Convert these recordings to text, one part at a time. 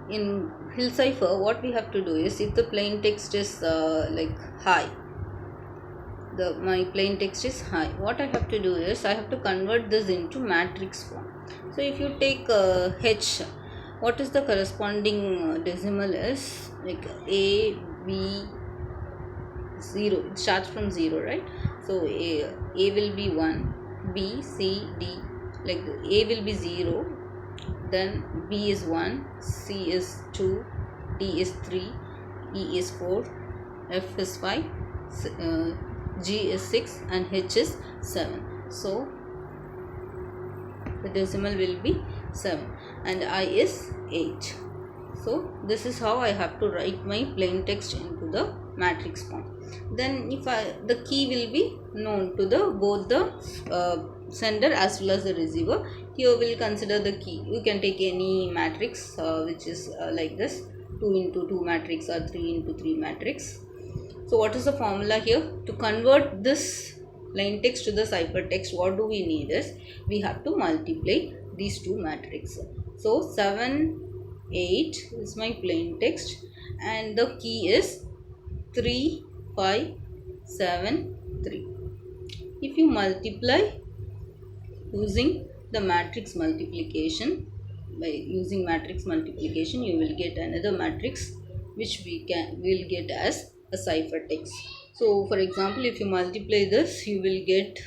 In Hill Cipher, what we have to do is, if the plain text is like high, my plain text is high, what I have to do is I have to convert this into matrix form. So if you take H, what is the corresponding decimal is like A, B, 0. It starts from 0, right? So A will be 1, B, C, D, like A will be 0, then B is 1, C is 2, D is 3, E is 4, F is 5, G is 6, and H is 7. So the decimal will be 7 and I is 8. So this is how I have to write my plain text into the matrix form. Then if the key will be known to the both the sender as well as the receiver. Here we'll consider the key. You can take any matrix which is like this, 2 into 2 matrix or 3 into 3 matrix. So what is the formula here? To convert this plain text to the ciphertext, what do we need is, we have to multiply these two matrices. So 7, 8 is my plain text and the key is 3, 5, 7, 3. If you multiply using the matrix multiplication, by using matrix multiplication you will get another matrix which will get as a ciphertext. So for example, if you multiply this, you will get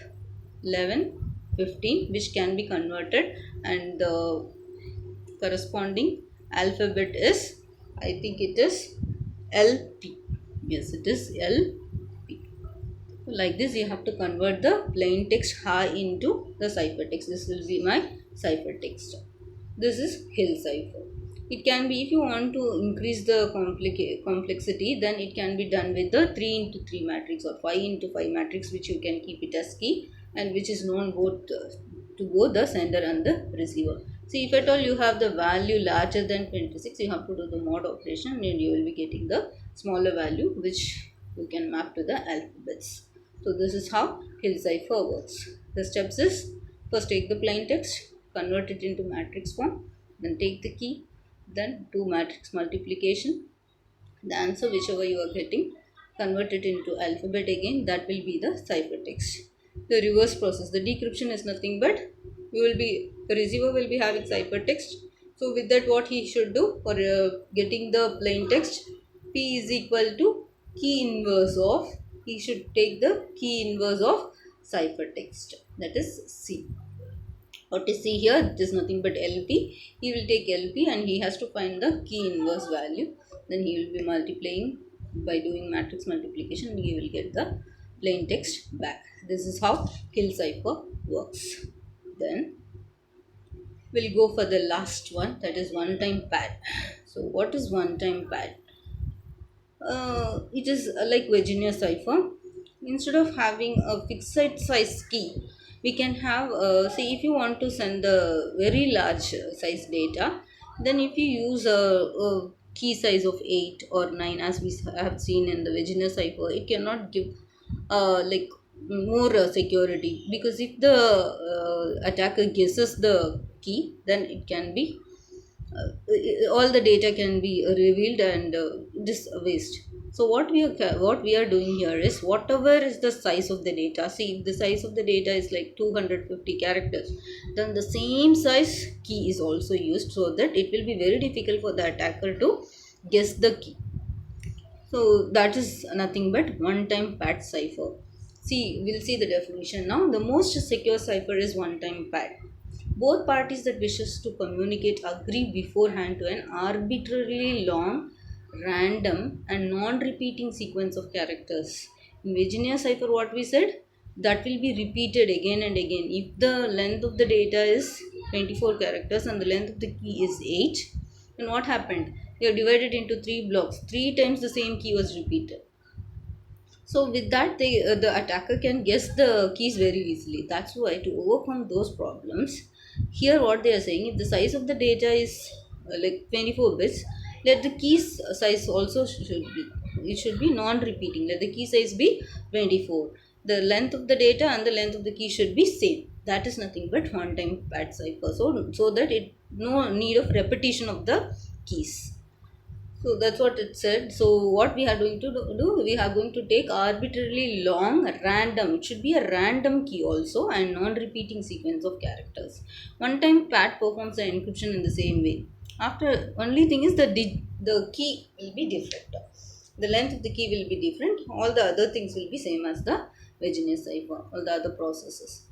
11, 15, which can be converted, and the corresponding alphabet is, I think it is LP. Yes, it is LP. Like this, you have to convert the plain text high into the ciphertext. This will be my ciphertext. This is Hill cipher. It can be, if you want to increase the complexity, then it can be done with the 3 into 3 matrix or 5 into 5 matrix, which you can keep it as key and which is known both to both the sender and the receiver. See, if at all you have the value larger than 26, you have to do the mod operation and you will be getting the smaller value which you can map to the alphabets. So this is how Hill cipher works. The steps is, first take the plain text, convert it into matrix form, then take the key, then do matrix multiplication, the answer whichever you are getting, convert it into alphabet again, that will be the ciphertext. The reverse process, the decryption is nothing but, the receiver will be having ciphertext. So with that, what he should do for getting the plain text, P is equal to key inverse of, he should take the key inverse of ciphertext, that is C. What is C here? It is nothing but LP. He will take LP and he has to find the key inverse value. Then he will be multiplying by doing matrix multiplication and he will get the plain text back. This is how Hill cipher works. Then we'll go for the last one, that is one time pad. So what is one time pad? It is like Virginia cipher. Instead of having a fixed size key, we can have say if you want to send the very large size data, then if you use a key size of 8 or 9, as we have seen in the Virginia cipher, it cannot give like more security, because if the attacker guesses the key, then it can be all the data can be revealed and this waste. So what we are doing here is, whatever is the size of the data, see if the size of the data is like 250 characters, then the same size key is also used, so that it will be very difficult for the attacker to guess the key. So that is nothing but one time pad cipher. See, we'll see the definition now. The most secure cipher is one time pad. Both parties that wishes to communicate agree beforehand to an arbitrarily long, random and non-repeating sequence of characters. In Virginia cipher, what we said, that will be repeated again and again. If the length of the data is 24 characters and the length of the key is 8, then what happened? You have divided into 3 blocks. 3 times the same key was repeated. So with that, the attacker can guess the keys very easily. That's why, to overcome those problems, here what they are saying, if the size of the data is like 24 bits, let the keys size also should be non-repeating. Let the key size be 24. The length of the data and the length of the key should be same. That is nothing but one time pad cipher. So that it no need of repetition of the keys. So that's what it said. So what we are going to do, we are going to take arbitrarily long random. It should be a random key also and non-repeating sequence of characters. One time Pat performs the encryption in the same way. After only thing is the key will be different. The length of the key will be different. All the other things will be same as the Virginia cipher. All the other processes.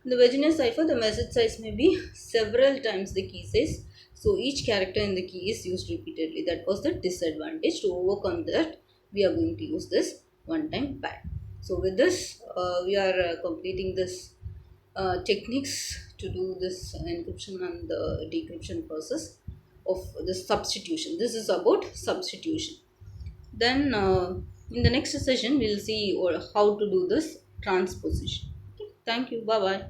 In the Virginia cipher, the message size may be several times the key size. So each character in the key is used repeatedly. That was the disadvantage. To overcome that, we are going to use this one-time pad. So with this, we are completing this techniques to do this encryption and the decryption process of the substitution. This is about substitution. Then in the next session, we'll see how to do this transposition. Okay. Thank you. Bye bye.